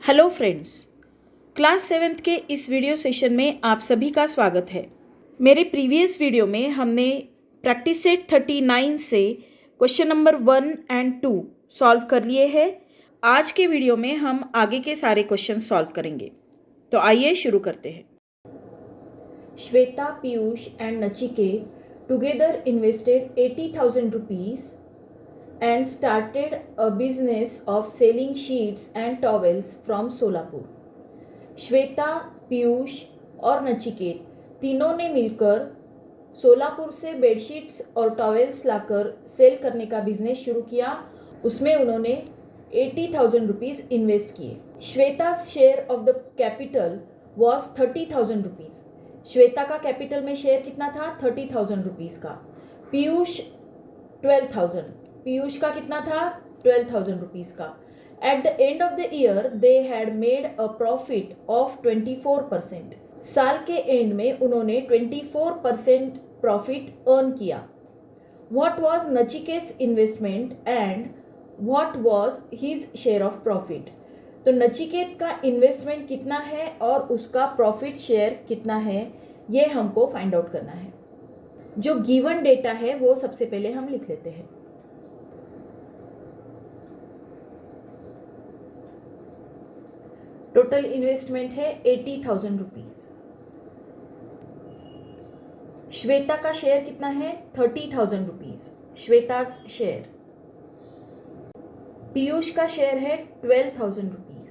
Hello friends, class 7th के इस video session में आप सभी का स्वागत है। मेरे प्रीवियस वीडियो में हमने प्रैक्टिस सेट 39 से क्वेश्चन नंबर 1 एंड 2 सॉल्व कर लिए हैं। आज के वीडियो में हम आगे के सारे क्वेश्चन सॉल्व करेंगे। तो आइए शुरू करते हैं। Shweta, Piyush and Nachiket together invested 80,000 rupees and started a business of selling sheets and towels from Solapur. Shweta, Piyush और नचिकेत तीनों ने मिलकर सोलापुर से बेडशीट्स और टॉवेल्स लाकर सेल करने का बिजनेस शुरू किया। उसमें उन्होंने 80,000 rupees इन्वेस्ट किए। Shweta share of the capital was 30,000 rupees। Shweta का कैपिटल में शेयर कितना था? 30,000 rupees का। पीयूष 12,000। पीयूष का कितना था? 12,000 rupees का। At the end of the year they had made a profit of 24%। साल के एंड में उन्होंने 24% प्रॉफिट अर्न किया। What was Nachiket's investment and what was his share of profit? तो नचिकेत का इन्वेस्टमेंट कितना है और उसका प्रॉफिट शेयर कितना है, ये हमको फाइंड आउट करना है। जो गिवन डेटा है वो सबसे पहले हम लिख लेते हैं। टोटल इन्वेस्टमेंट है 80,000 rupees। श्वेता का शेयर कितना है? 30,000 rupees, श्वेता's शेयर। पीयूष का शेयर है 12,000 rupees।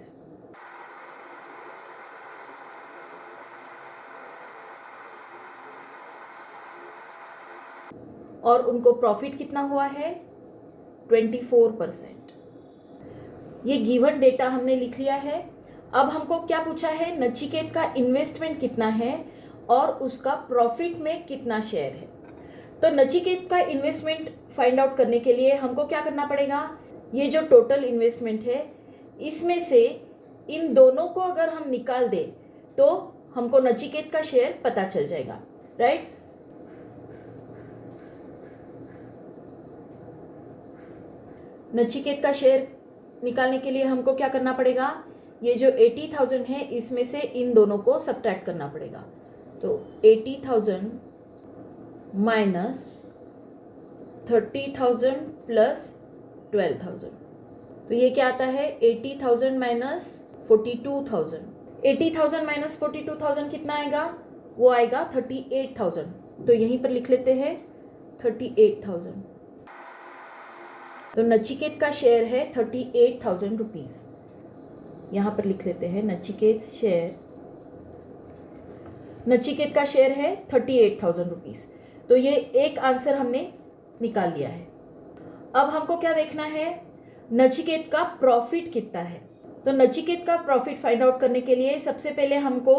और उनको प्रॉफिट कितना हुआ है? 24%। ये गिवन डेटा हमने लिख लिया है। अब हमको क्या पूछा है? नचिकेत का इन्वेस्टमेंट कितना है और उसका प्रॉफिट में कितना शेयर है। तो नचिकेत का इन्वेस्टमेंट फाइंड आउट करने के लिए हमको क्या करना पड़ेगा? ये जो टोटल इन्वेस्टमेंट है इसमें से इन दोनों को अगर हम निकाल दें तो हमको नचिकेत का शेयर पता चल जाएगा, राइट? नचिकेत का शेयर निकालने के लिए हमको क्या करना पड़ेगा? ये जो 80,000 है इसमें से इन दोनों को सब्ट्रैक्ट करना पड़ेगा। तो 80,000 माइनस 30,000 प्लस 12,000, तो ये क्या आता है? 80,000 माइनस 42,000। 80,000 माइनस 42,000 कितना आएगा? वो आएगा 38,000। तो यहीं पर लिख लेते हैं 38,000। तो नचिकेत का शेयर है 38,000 rupees। यहाँ पर लिख लेते हैं नचिकेत शेयर। नचिकेत का शेयर है 38,000 rupees। तो ये एक आंसर हमने निकाल लिया है। अब हमको क्या देखना है? नचिकेत का प्रॉफिट कितना है। तो नचिकेत का प्रॉफिट फाइंड आउट करने के लिए सबसे पहले हमको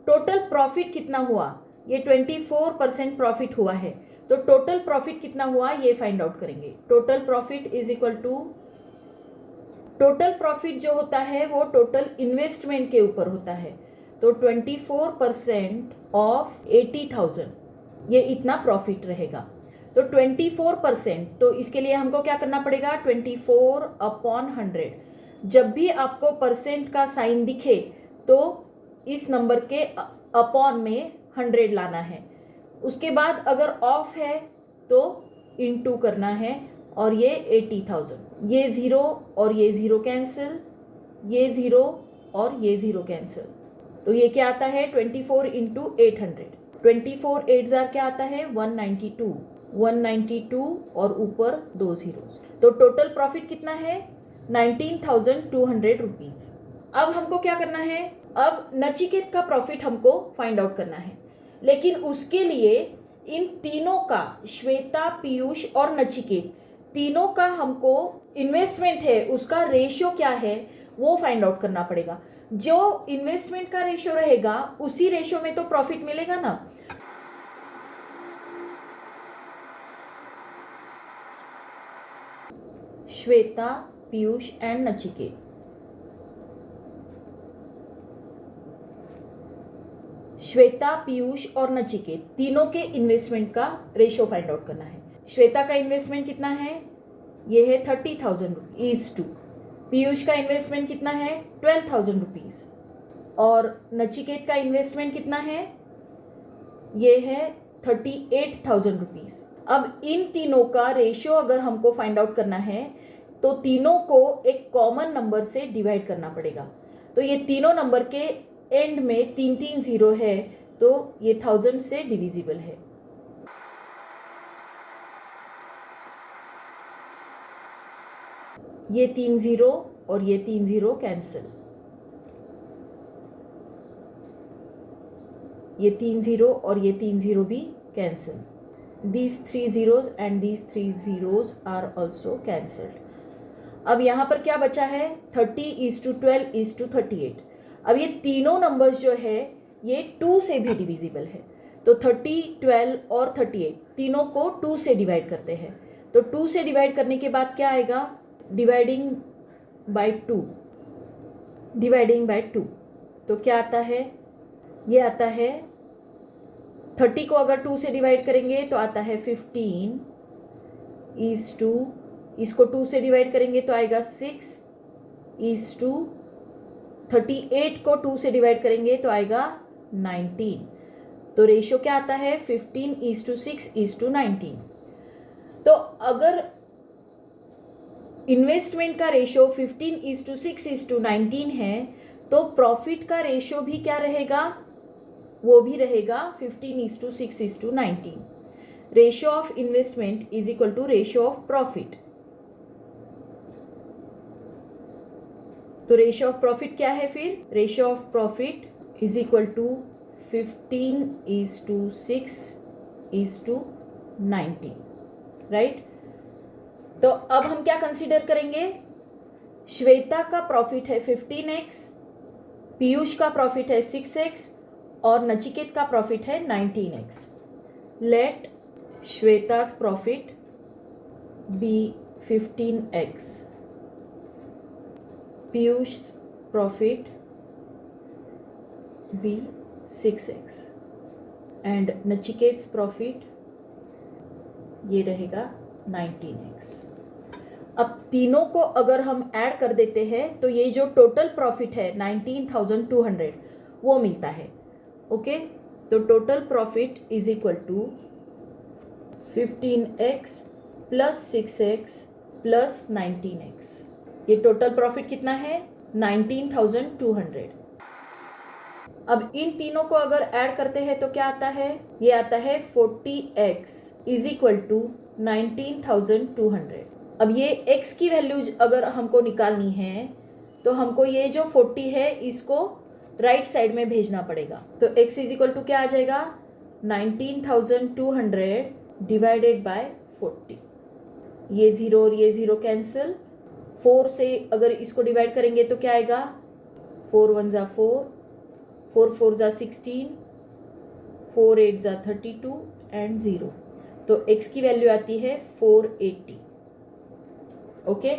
टोटल प्रॉफिट कितना हुआ, ये 24% प्रॉफिट हुआ है, तो टोटल प्रॉफिट कितना हुआ ये फाइंड आउट करेंगे। Total profit is equal to, total profit जो होता है वो टोटल इन्वेस्टमेंट के ऊपर होता है। तो 24% ऑफ 80,000, ये इतना प्रॉफिट रहेगा। तो 24%, तो इसके लिए हमको क्या करना पड़ेगा? 24/100। जब भी आपको परसेंट का साइन दिखे तो इस नंबर के अपॉन में 100 लाना है। उसके बाद अगर ऑफ है तो इनटू करना है, और ये 80,000, ये 0 और ये 0 कैंसिल, ये 0 और ये 0 कैंसिल। तो ये क्या आता है? 24 इंटू 800। 24 8 क्या आता है? 192। 192 और ऊपर 2 zeros। तो टोटल प्रॉफिट कितना है? 19,200 rupees। अब हमको क्या करना है? अब नचिकेत का प्रॉफिट हमको फाइंड आउट करना है, लेकिन उसके लिए इन तीनों का, श्वेता, पीयूष और नचिकेत, तीनों का हमको इन्वेस्टमेंट है उसका रेशियो क्या है वो फाइंड आउट करना पड़ेगा। जो इन्वेस्टमेंट का रेशियो रहेगा उसी रेशियो में तो प्रॉफिट मिलेगा ना। श्वेता, पीयूष एंड नचिकेत, श्वेता, पीयूष और नचिकेत तीनों के इन्वेस्टमेंट का रेशियो फाइंड आउट करना है। श्वेता का इन्वेस्टमेंट कितना है? ये है 30,000 rupees टू पीयूष का इन्वेस्टमेंट कितना है 12,000 रुपीज़ और नचिकेत का इन्वेस्टमेंट कितना है, ये है 38,000 रुपीज़। अब इन तीनों का रेशियो अगर हमको फाइंड आउट करना है तो तीनों को एक कॉमन नंबर से डिवाइड करना पड़ेगा। तो ये तीनों नंबर के एंड में 3 0 है, तो ये 1000 से डिविजिबल है। ये 3 0 और ये 3 0 कैंसिल, ये 3 0 और ये 3 0 भी cancel. These 3 zeros and these 3 zeros are also cancelled. अब यहाँ पर क्या बचा है 30:12:38। अब ये तीनों नंबर्स जो है ये 2 से भी डिविजिबल है, तो 30, 12 और 38 तीनों को 2 से डिवाइड करते हैं। तो 2 से डिवाइड करने के बाद क्या आएगा, डिवाइडिंग बाय 2, डिवाइडिंग बाय 2 तो क्या आता है, ये आता है 30 को अगर 2 से डिवाइड करेंगे तो आता है 15 इज टू, इसको 2 से डिवाइड करेंगे तो आएगा 6 इज टू, 38 को 2 से डिवाइड करेंगे तो आएगा 19। तो रेशियो क्या आता है 15:6:19। तो अगर इन्वेस्टमेंट का रेशियो 15:6:19 है तो प्रॉफिट का रेशियो भी क्या रहेगा, वो भी रहेगा 15:6:19। Ratio of investment is equal to ratio of profit. तो रेशियो ऑफ प्रॉफिट क्या है फिर, ratio of profit is equal to 15:6:19, right. तो अब हम क्या कंसीडर करेंगे, श्वेता का प्रॉफिट है 15x, पीयूष का प्रॉफिट है 6x और नचिकेत का प्रॉफिट है 19x। Let Shweta's profit be 15x, Piyush profit be 6x and Nachiket's profit ये रहेगा 19x। अब तीनों को अगर हम ऐड कर देते हैं तो ये जो टोटल प्रॉफिट है 19,200 वो मिलता है। ओके, तो total profit is equal to 15x plus 6x plus 19x। ये टोटल प्रॉफिट कितना है 19,200। अब इन तीनों को अगर ऐड करते हैं तो क्या आता है, ये आता है 40x इज इक्वल टू 19,200। अब ये x की वैल्यू अगर हमको निकालनी है तो हमको ये जो 40 है इसको राइट साइड में भेजना पड़ेगा। तो x इज इक्वल टू क्या आ जाएगा 19,200 डिवाइडेड बाय 40। ये 0 और ये 0 कैंसिल, 4 से अगर इसको डिवाइड करेंगे तो क्या आएगा 4 1 ज़ा 4, 4 4 ज़ा 16, 4 8 ज़ा 32 एंड 0। तो x की वैल्यू आती है 480। ओके,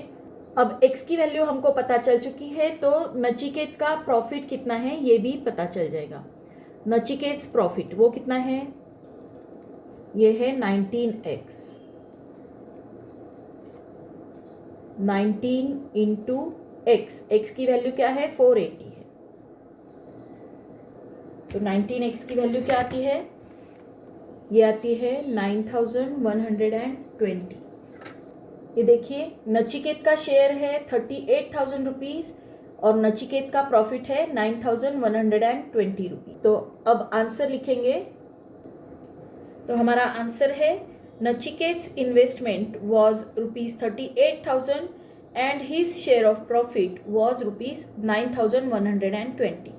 अब x की वैल्यू हमको पता चल चुकी है तो नचिकेत का प्रॉफिट कितना है ये भी पता चल जाएगा। नचिकेत प्रॉफिट वो कितना है, ये है 19x, 19 इंटू x की वैल्यू क्या है 480 है। तो 19x की वैल्यू क्या आती है, ये आती है 9,120। ये देखिए नचिकेत का शेयर है 38,000 रुपीज़ और नचिकेत का प्रॉफिट है 9,120 रुपीज़। तो अब आंसर लिखेंगे, तो हमारा आंसर है Nachiket's investment was ₹38,000 and his share of profit was ₹9,120।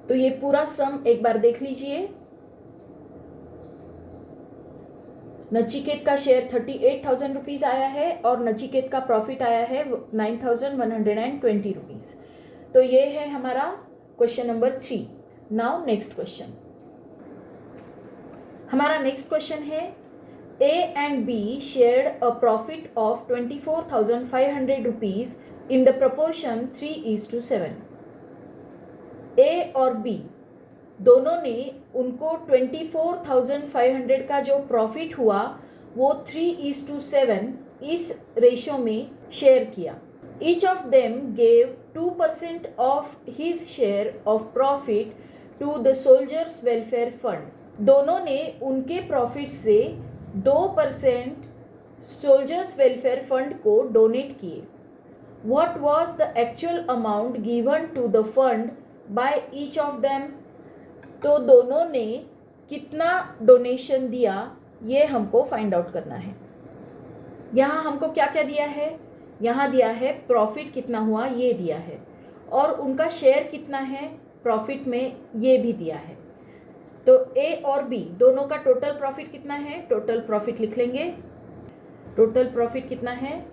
तो ये पूरा सम एक बार देख लीजिए। नचिकेत का शेयर 38,000 रुपीज़ आया है और नचिकेत का प्रॉफिट आया है 9,120 रुपीज़। तो ये है हमारा question number 3। Now next question, हमारा नेक्स्ट क्वेश्चन है A and B shared a profit of 24,500 rupees in the proportion 3:7। A और B दोनों ने उनको 24,500 का जो प्रॉफिट हुआ वो 3:7 इस रेशियो में शेयर किया. Each of them gave 2% of his share of profit to the soldiers welfare fund. दोनों ने उनके प्रॉफिट से 2% सोल्जर्स वेलफेयर फंड को डोनेट किए. What was the actual amount given to the fund by each of them. तो दोनों ने कितना डोनेशन दिया ये हमको फाइंड आउट करना है. यहाँ हमको क्या क्या दिया है, यहाँ दिया है प्रॉफिट कितना हुआ ये दिया है, और उनका शेयर कितना है प्रॉफिट में ये भी दिया है. तो ए और बी दोनों का टोटल प्रॉफिट कितना है, टोटल प्रॉफिट लिख लेंगे. टोटल प्रॉफिट कितना है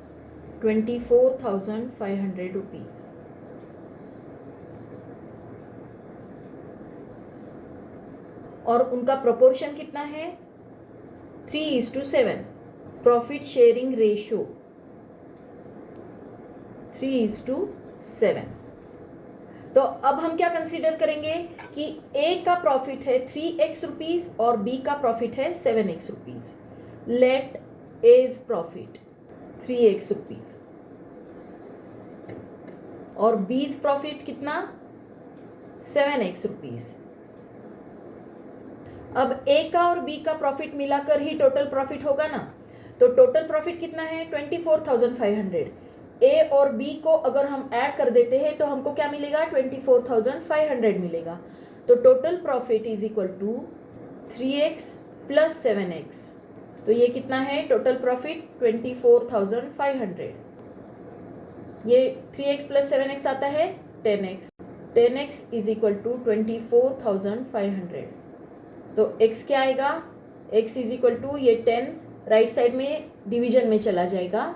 24,500 रुपीज. और उनका प्रोपोर्शन कितना है 3:7. Profit sharing ratio 3:7. तो अब हम क्या कंसीडर करेंगे कि ए का प्रॉफिट है 3x रुपीज और बी का प्रॉफिट है 7x rupees. Let A's profit 3x rupees और बीज प्रॉफिट कितना 7x रुपीज. अब ए का और बी का प्रॉफिट मिलाकर ही टोटल प्रॉफिट होगा ना. तो टोटल प्रॉफिट कितना है 24,500. ए और बी को अगर हम ऐड कर देते हैं तो हमको क्या मिलेगा 24,500 मिलेगा. तो total profit is equal to 3x plus 7x. तो ये कितना है टोटल प्रॉफिट 24,500. ये 3x प्लस 7x आता है 10x. 10x is equal to 24,500. तो x क्या आएगा, x इज इक्वल टू ये 10 राइट साइड में डिवीजन में चला जाएगा.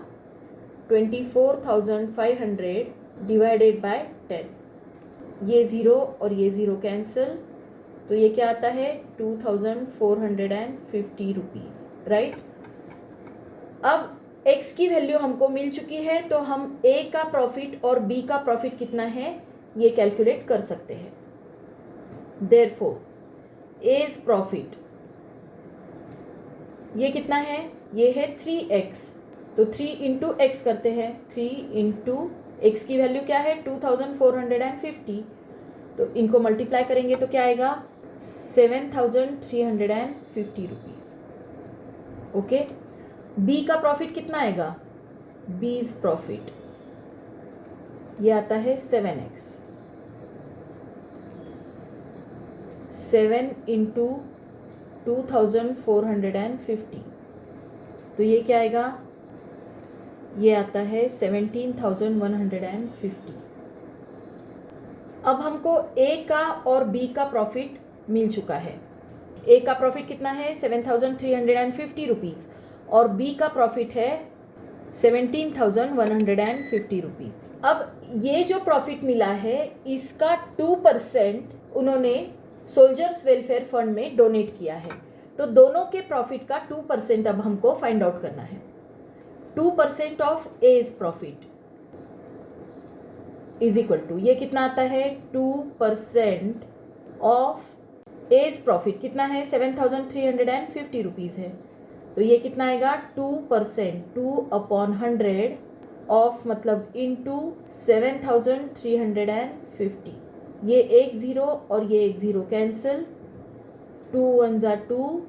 24,500 डिवाइडेड बाय 10. ये 0 और ये 0 कैंसिल. तो ये क्या आता है 2,450 रुपीज. राइट. अब x की वैल्यू हमको मिल चुकी है तो हम a का प्रॉफिट और b का प्रॉफिट कितना है ये कैलकुलेट कर सकते हैं. देयरफॉर A's प्रॉफिट ये कितना है, ये है 3x. तो 3 इंटू एक्स करते हैं. 3 इंटू एक्स की वैल्यू क्या है 2,450. तो इनको मल्टीप्लाई करेंगे तो क्या आएगा 7,350 रुपीज. ओके. बी का प्रॉफिट कितना आएगा, बीज प्रॉफिट ये आता है 7x. 7 इंटू 2,450. तो ये क्या आएगा, ये आता है 17,150. अब हमको ए का और बी का प्रॉफिट मिल चुका है. ए का प्रॉफिट कितना है 7,350 रुपीज़ और बी का प्रॉफिट है 17,150 रुपीज़. अब ये जो प्रॉफिट मिला है इसका 2% उन्होंने सोल्जर्स वेलफेयर फंड में डोनेट किया है. तो दोनों के प्रॉफिट का 2% अब हमको फाइंड आउट करना है. 2% of A's profit is equal to ये कितना आता है 2% ऑफ एज प्रॉफिट कितना है 7,350 रुपीज़ है. तो ये कितना आएगा 2% 2/100 ऑफ मतलब इंटू 7,350. ये एक 0 और ये एक 0 कैंसिल. 2 1 ज़ा 2,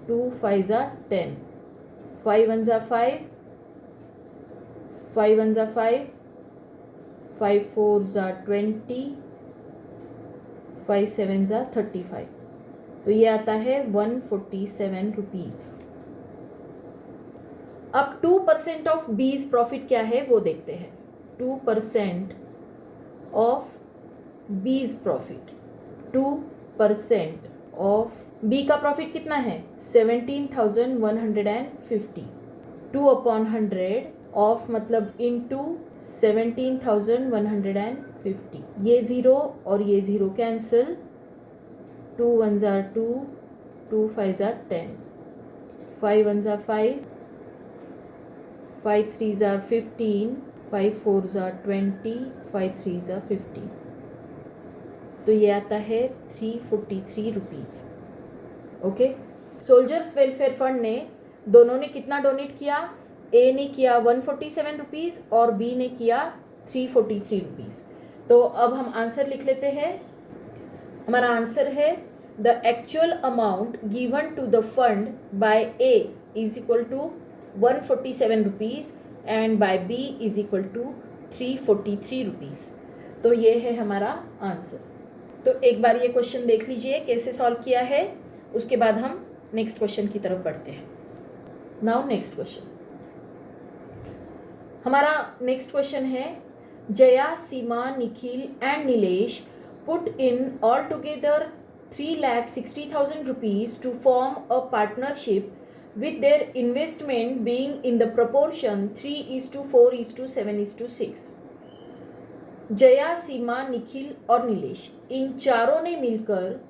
2 5 ज़ा 10, 5 1 ज़ा 5, 5 1 ज़ा 5, 5 4 ज़ा 20, 5 7 ज़ा 35. तो ये आता है 147 रुपीज़. अब 2% ऑफ बीज प्रॉफिट क्या है वो देखते हैं. 2% ऑफ बीज प्रॉफिट 2% ऑफ बी का प्रॉफिट कितना है 17,150. 2/100 ऑफ मतलब इंटू 17,150. ये 0 और ये 0 कैंसिल. 2 1 ज़ा 2, 2 5 ज़ा 10, 5 1 ज़ा 5, 5 3 ज़ा 15, 5 4 ज़ा 20, 5 3 ज़ा 50. तो ये आता है 343 rupees. Okay. Soldiers welfare fund ने दोनों ने कितना डोनेट किया ए ने किया 147 रुपीज़ और बी ने किया 343 रुपीज़। तो अब हम आंसर लिख लेते हैं। हमारा आंसर है the actual amount given to the fund by A is equal to 147 rupees and by B is equal to 343 rupees. तो ये है हमारा आंसर। तो एक बार ये क्वेश्चन देख लीजिए कैसे सॉल्व किया है, उसके बाद हम नेक्स्ट क्वेश्चन की तरफ बढ़ते हैं। नाउ नेक्स्ट क्वेश्चन, हमारा नेक्स्ट क्वेश्चन है Jaya, Seema, Nikhil and Nilesh put in all together 3,60,000 rupees to form a partnership with their investment being in the proportion 3:4:7:6। Jaya, Seema, Nikhil और नीलेश इन चारों ने मिलकर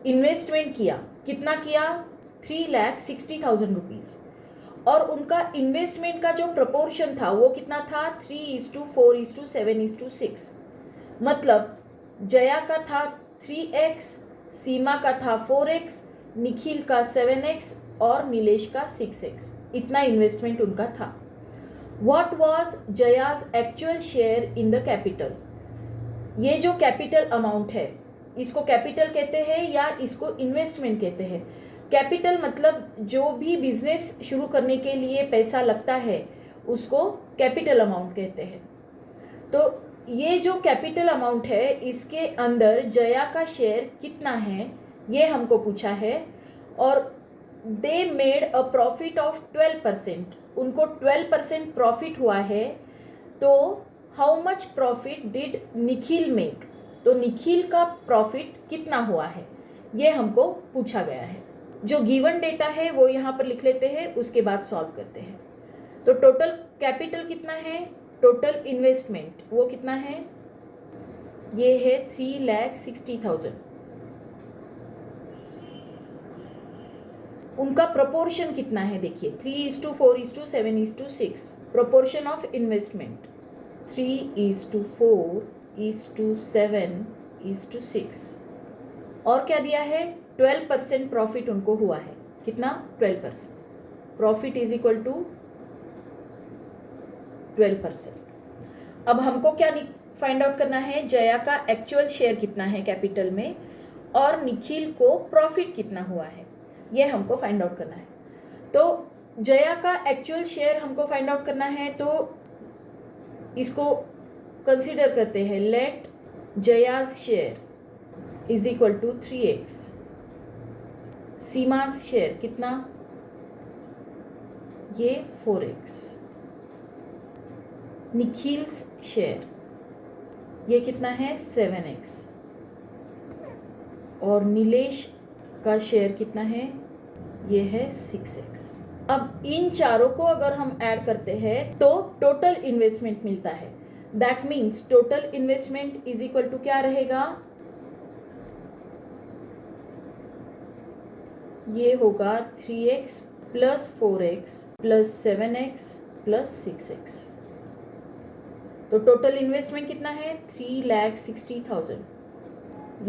इन्वेस्टमेंट किया। कितना किया? 3,60,000 रुपीज़। और उनका इन्वेस्टमेंट का जो प्रपोर्शन था वो कितना था? 3:4:7:6। मतलब जया का था 3x, सीमा का था 4x, निखिल का 7x और नीलेश का 6x। इतना इन्वेस्टमेंट उनका था। What was Jaya's actual share in the capital? ये जो कैपिटल अमाउंट है इसको कैपिटल कहते हैं या इसको इन्वेस्टमेंट कहते हैं? कैपिटल मतलब जो भी बिजनेस शुरू करने के लिए पैसा लगता है उसको कैपिटल अमाउंट कहते हैं। तो ये जो कैपिटल अमाउंट है इसके अंदर जया का शेयर कितना है ये हमको पूछा है। और they made a profit of 12%, उनको 12% प्रॉफिट हुआ है। तो how much profit did Nikhil make? तो निखिल का प्रॉफिट कितना हुआ है ये हमको पूछा गया है। जो गिवन डेटा है वो यहाँ पर लिख लेते हैं, उसके बाद सॉल्व करते हैं। तो टोटल कैपिटल कितना है, टोटल इन्वेस्टमेंट वो कितना है? ये है 3,60,000। उनका प्रोपोर्शन कितना है देखिए, 3:4:7:6। Proportion of investment 3:4:7:6। और क्या दिया है? 12% प्रॉफिट उनको हुआ है। कितना? 12%। Profit is equal to 12%। अब हमको क्या फाइंड आउट करना है? जया का एक्चुअल शेयर कितना है कैपिटल में और निखिल को प्रॉफिट कितना हुआ है ये हमको फाइंड आउट करना है। तो जया का एक्चुअल शेयर हमको फाइंड आउट करना है, तो इसको कंसीडर करते हैं। Let Jaya's share is equal to 3x। Seema's share कितना? ये 4x। निखिल्स शेयर ये कितना है? 7x। और नीलेश का शेयर कितना है? ये है 6x। अब इन चारों को अगर हम ऐड करते हैं तो टोटल इन्वेस्टमेंट मिलता है। That means total investment is equal to क्या रहेगा? ये होगा 3x plus 4x plus 7x plus 6x। तो टोटल इन्वेस्टमेंट कितना है? 3,60,000।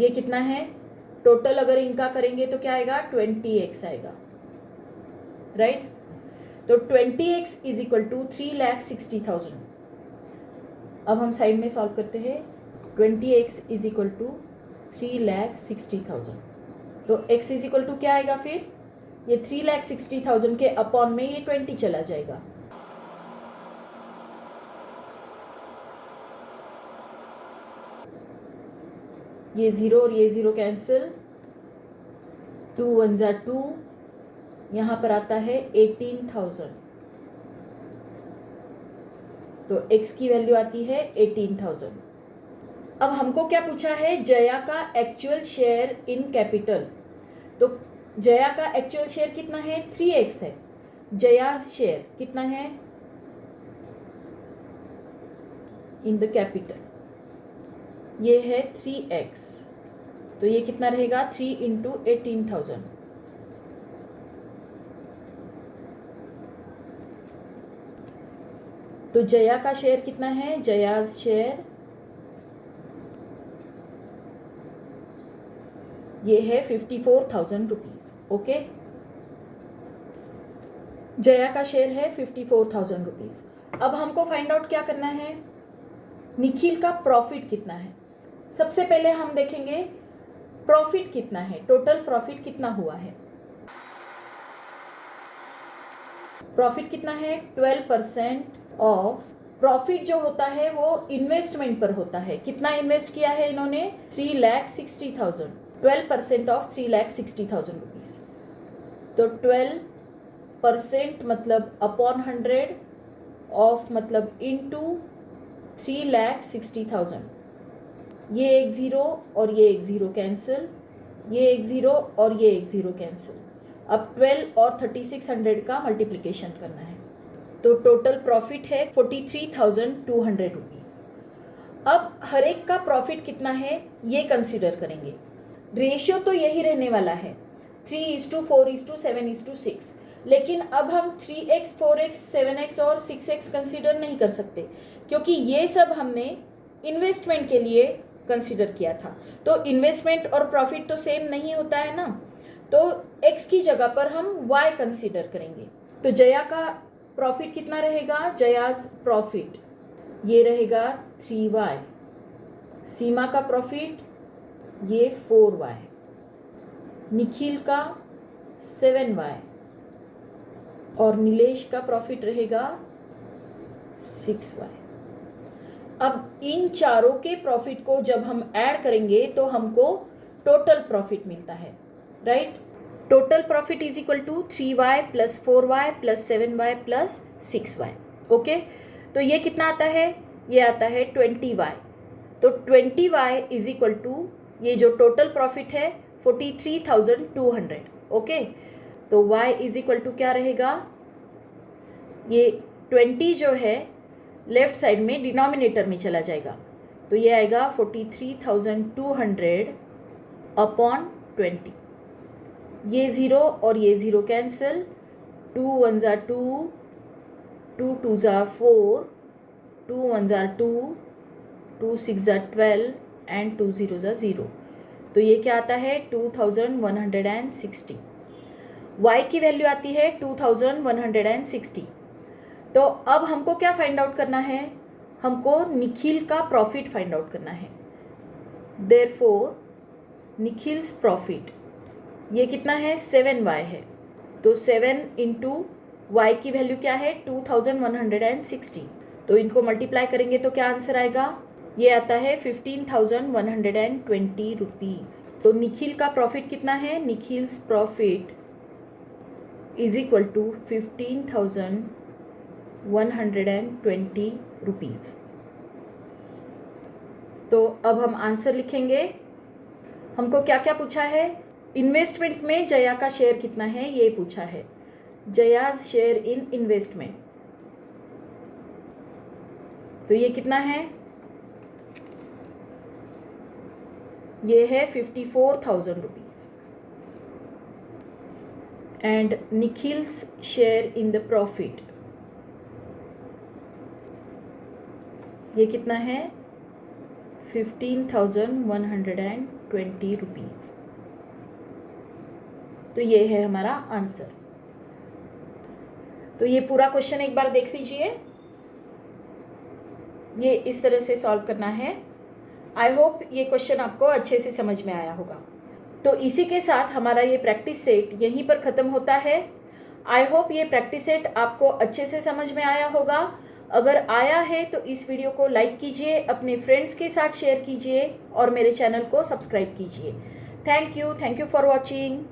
ये कितना है टोटल? अगर इनका करेंगे तो क्या आएगा? 20x आएगा, राइट? तो 20x इज इक्वल टू 3,60,000। अब हम साइड में सॉल्व करते हैं। 20x is equal to 3,60,000। तो x इज इक्वल टू क्या आएगा फिर? ये 3,60,000 के अपॉन में ये 20 चला जाएगा। ये 0 और ये 0 कैंसिल, 2 1 जा 2, यहाँ पर आता है 18,000। तो x की वैल्यू आती है 18,000। अब हमको क्या पूछा है? जया का एक्चुअल शेयर इन कैपिटल। तो जया का एक्चुअल शेयर कितना है? 3x है। जयाज शेयर कितना है इन द कैपिटल? ये है 3x। तो ये कितना रहेगा? 3 इंटू 18,000। तो जया का शेयर कितना है? जयाज शेयर ये है 54,000 रुपीज। ओके, जया का शेयर है 54,000 रुपीज़। अब हमको फाइंड आउट क्या करना है, निखिल का प्रॉफिट कितना है। सबसे पहले हम देखेंगे प्रॉफिट कितना है, टोटल प्रॉफिट कितना हुआ है। प्रॉफिट कितना है, 12% ऑफ प्रॉफिट जो होता है वो इन्वेस्टमेंट पर होता है। कितना इन्वेस्ट किया है इन्होंने, 3,60,000। 12% ऑफ 3,60,000 रुपीज़। तो 12% मतलब अपॉन 100 ऑफ मतलब इनटू 3,60,000। ये एक ज़ीरो और ये एक ज़ीरो कैंसिल, ये एक ज़ीरो और ये एक ज़ीरो कैंसिल। अब 12 और 3600 का मल्टीप्लिकेशन करना है, तो टोटल प्रॉफिट है 43,200 रुपीज़। अब हर एक का प्रॉफिट कितना है ये कंसिडर करेंगे। रेशियो तो यही रहने वाला है 3:4:7:6, लेकिन अब हम 3x 4x 7x और 6x कंसिडर नहीं कर सकते, क्योंकि ये सब हमने इन्वेस्टमेंट के लिए कंसिडर किया था। तो इन्वेस्टमेंट और प्रॉफिट तो सेम नहीं होता है ना, तो x की जगह पर हम y कंसिडर करेंगे। तो जया का प्रॉफिट कितना रहेगा, जयाज प्रॉफिट ये रहेगा 3y, सीमा का प्रॉफिट ये 4y, निखिल का 7y और नीलेश का प्रॉफिट रहेगा 6y। अब इन चारों के प्रॉफिट को जब हम ऐड करेंगे तो हमको टोटल प्रॉफिट मिलता है, right. Total profit is equal to 3y plus 4y plus 7y plus 6y। Okay, तो ये कितना आता है, ये आता है 20y। तो 20y इज इक्वल टू ये जो टोटल प्रॉफिट है 43,200। ओके, तो y इज इक्वल टू क्या रहेगा, ये 20 जो है लेफ्ट साइड में डिनोमिनेटर में चला जाएगा, तो ये आएगा 43,200 अपॉन 20। ये ज़ीरो और ये ज़ीरो कैंसिल, 2 1 2, 2 2 4, 2 1 2, 2 6 12 एंड 2 0 0। तो ये क्या आता है 2160। y की वैल्यू आती है 2160। तो अब हमको क्या फाइंड आउट करना है, हमको निखिल का प्रॉफिट फाइंड आउट करना है। देयरफॉर निखिल्स प्रॉफिट ये कितना है 7y है, तो 7 इंटू वाई की वैल्यू क्या है 2160। तो इनको मल्टीप्लाई करेंगे तो क्या आंसर आएगा, ये आता है 15,120 रुपीज़। तो निखिल का प्रॉफिट कितना है, Nikhil's profit is equal to 15,120 rupees. तो अब हम आंसर लिखेंगे। हमको क्या क्या पूछा है, इन्वेस्टमेंट में जया का शेयर कितना है ये पूछा है, जयाज शेयर इन इन्वेस्टमेंट। तो ये कितना है, ये है 54,000 rupees. And Nikhil's share in the profit ये कितना है 15,120 रुपीज़। तो ये है हमारा आंसर। तो ये पूरा क्वेश्चन एक बार देख लीजिए, ये इस तरह से सॉल्व करना है। आई होप ये क्वेश्चन आपको अच्छे से समझ में आया होगा। तो इसी के साथ हमारा ये प्रैक्टिस सेट यहीं पर ख़त्म होता है। आई होप ये प्रैक्टिस सेट आपको अच्छे से समझ में आया होगा। अगर आया है तो इस वीडियो को लाइक कीजिए, अपने फ्रेंड्स के साथ शेयर कीजिए और मेरे चैनल को सब्सक्राइब कीजिए। Thank you for watching.